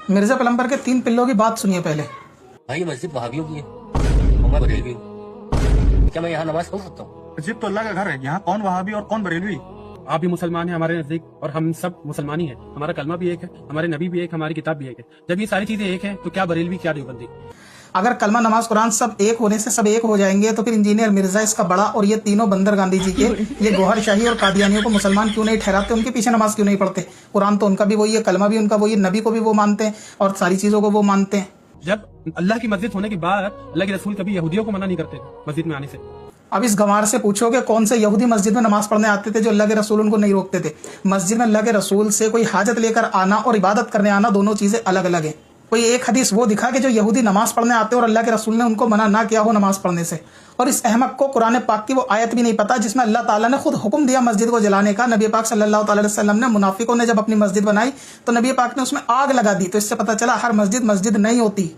Mirza plumber के 3 पिल्लों की बात सुनिए पहले। भाई मस्जिद वहाबियों की है और मैं बरेलवी हूँ, क्या मैं यहाँ नमाज पढ़ सकता हूँ? मस्जिद तो अल्लाह का घर है, यहाँ कौन वहाबी और कौन बरेलवी? आप भी मुसलमान हैं हमारे नजदीक, और हम सब मुसलमान ही हैं। हमारा कलमा भी एक है, हमारे नबी भी एक, हमारी किताब भी एक है। जब ये सारी चीजें एक हैं तो क्या बरेलवी क्या देवबंदी? अगर कलमा नमाज कुरान सब एक होने से सब एक हो जाएंगे तो फिर इंजीनियर मिर्जा इसका बड़ा और ये तीनों बंदर गांधी जी के ये गौहर शाही और कादियानियों को मुसलमान क्यों नहीं ठहराते? उनके पीछे नमाज क्यों नहीं पढ़ते? कुरान तो उनका भी वही है, कलमा भी उनका वही है, नबी को भी वो मानते हैं और सारी चीजों को वो मानते हैं। जब अल्लाह की मस्जिद होने के बाद अल्लाह के रसूल कभी यहूदियों को मना नहीं करते मस्जिद में आने से। अब इस गंवार से पूछो कि कौन से यहूदी मस्जिद में नमाज पढ़ने आते थे जो अल्लाह के रसूल उनको नहीं रोकते थे? मस्जिद में अल्लाह के रसूल से कोई हाजत लेकर आना और इबादत करने आना दोनों चीजें अलग अलग हैं। कोई एक हदीस वो दिखा कि जो यहूदी नमाज पढ़ने आते और अल्लाह के रसूल ने उनको मना ना किया हो नमाज पढ़ने से। और इस अहमक को कुरान पाक की वो आयत भी नहीं पता जिसमें अल्लाह ताला ने खुद हुक्म दिया मस्जिद को जलाने का। नबी पाक सल्लल्लाहु अलैहि वसल्लम ने मुनाफिकों ने जब अपनी मस्जिद बनाई तो नबी पाक ने उसमें आग लगा दी। तो इससे पता चला हर मस्जिद मस्जिद नहीं होती।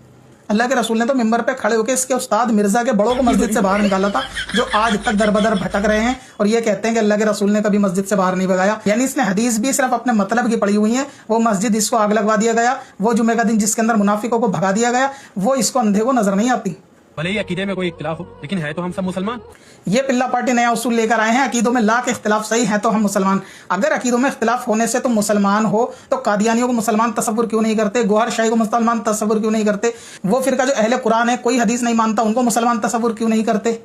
अल्लाह के रसूल ने तो मिंबर पे खड़े होकर इसके उस्ताद मिर्जा के बड़ों को मस्जिद से बाहर निकाला था, जो आज तक दर बदर भटक रहे हैं और ये कहते हैं कि अल्लाह के रसूल ने कभी मस्जिद से बाहर नहीं भगाया। यानी इसने हदीस भी सिर्फ अपने मतलब की पड़ी हुई है। वो मस्जिद इसको आग लगवा दिया गया, वो जुमे का दिन जिसके अंदर मुनाफिकों को भगा दिया गया, वो इसको अंधे को नजर नहीं आती। भले ही अकीदे में कोई इख्तिलाफ हो, लेकिन है तो हम सब मुसलमान। ये पिल्ला पार्टी नया उसूल लेकर आए हैं, अकीदों में लाख इख्तिलाफ सही है तो हम मुसलमान। अगर अकीदों में इख्तिलाफ होने से तुम मुसलमान हो तो कादियानियों को मुसलमान तस्वुर क्यों नहीं करते? गौहर शाही को मुसलमान तस्वुर क्यों नहीं करते? वो फिरका जो अहले कुरान है कोई हदीस नहीं मानता उनको मुसलमान तस्वुर क्यों नहीं करते?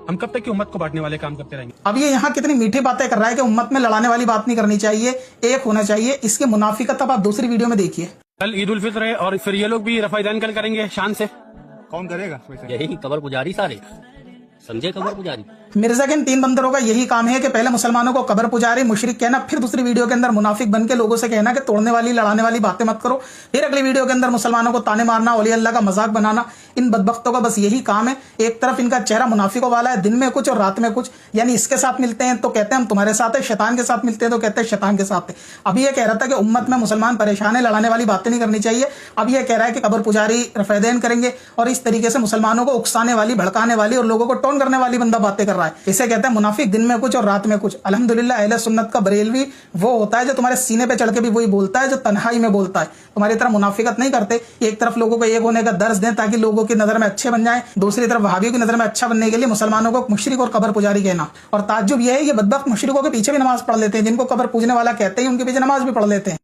हम कब तक की उम्मत को बांटने वाले काम करते रहेंगे? अब ये यहाँ कितनी मीठी बातें कर रहा है कि उम्मत में लड़ाने वाली बात नहीं करनी चाहिए, एक होना चाहिए। इसकी मुनाफिकत अब आप दूसरी वीडियो में देखिए। कल ईद उल फित्र है और फिर ये लोग भी रफ़ाइदान कल करेंगे शान से। कौन करेगा? यही कबर पुजारी सारे, समझे? कबर पुजारी मिर्जा के इन 3 बंदरों का यही काम है कि पहले मुसलमानों को कब्र पुजारी मुशरिक कहना, फिर दूसरी वीडियो के अंदर मुनाफिक बन के लोगों से कहना कि तोड़ने वाली लड़ाने वाली बातें मत करो, फिर अगली वीडियो के अंदर मुसलमानों को ताने मारना, औलिया अल्लाह का मजाक बनाना। इन बदबख्तों का बस यही काम है। एक तरफ इनका चेहरा मुनाफिकों वाला है, दिन में कुछ और रात में कुछ। यानी इसके साथ मिलते हैं तो कहते हैं हम तुम्हारे साथ है, शैतान के साथ मिलते हैं तो कहते हैं शैतान के साथ है। अभी ये कह रहा था कि उम्मत में मुसलमान परेशान है, लड़ाने वाली बातें नहीं करनी चाहिए। अब ये कह रहा है कि कब्र पुजारी रफ़ैदैन करेंगे और इस तरीके से मुसलमानों को उकसाने वाली, भड़काने वाली और लोगों को टोन करने वाली बंदा बातें कर रहा है। इसे कहते हैं मुनाफिक, दिन में कुछ और रात में कुछ। अल्हम्दुलिल्लाह अहले सुन्नत का बरेलवी वो होता है जो तुम्हारे सीने पे चढ़ के भी वही बोलता है जो तन्हाई में बोलता है। तुम्हारी तरह मुनाफिकत नहीं करते। एक तरफ लोगों को एक होने का दर्ज दें ताकि लोगों की नजर में अच्छे बन जाएं, दूसरी तरफ वहाबियों की नजर में अच्छा बनने के लिए मुसलमानों को मुशरिक और कब्र पुजारी कहना। और ताज्जुब यह है कि बदबख्त मुशरिकों के पीछे भी नमाज पढ़ लेते हैं, जिनको कब्र पूजने वाला कहते हैं उनके पीछे नमाज भी पढ़ लेते हैं।